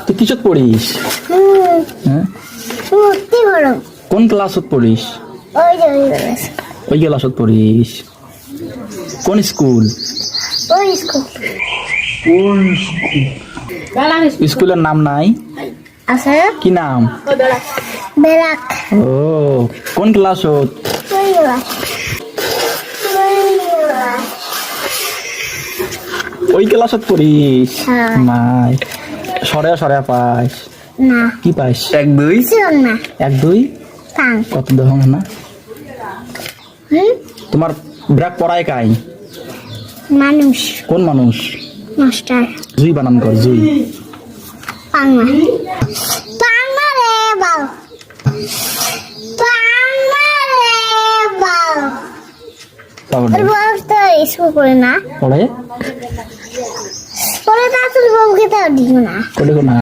তুই কিসত পড়িস? হ্যাঁ, কোন ক্লাসত পড়িস? ওই ক্লাসত পড়িস? কোন স্কুল? স্কুলের নাম নাই? কি নাম? ও, কোন ক্লাসত? ওই ক্লাসত পড়িস? নাই, সরে সরে পাইস না, কি পাইস? 1 2 1 2 কত দহং না? তোমার ব্রাক পড়ায় কাই? মানুষ। কোন মানুষ? মাস্টার। জুই বানান কর, জুই। পাংমা পাংমা রে বাল, পাংমা রে বাল। তারপরে বল তো স্কুল করে না পড়ে পরে তা তুই বউকে তাও দিও না। করে না।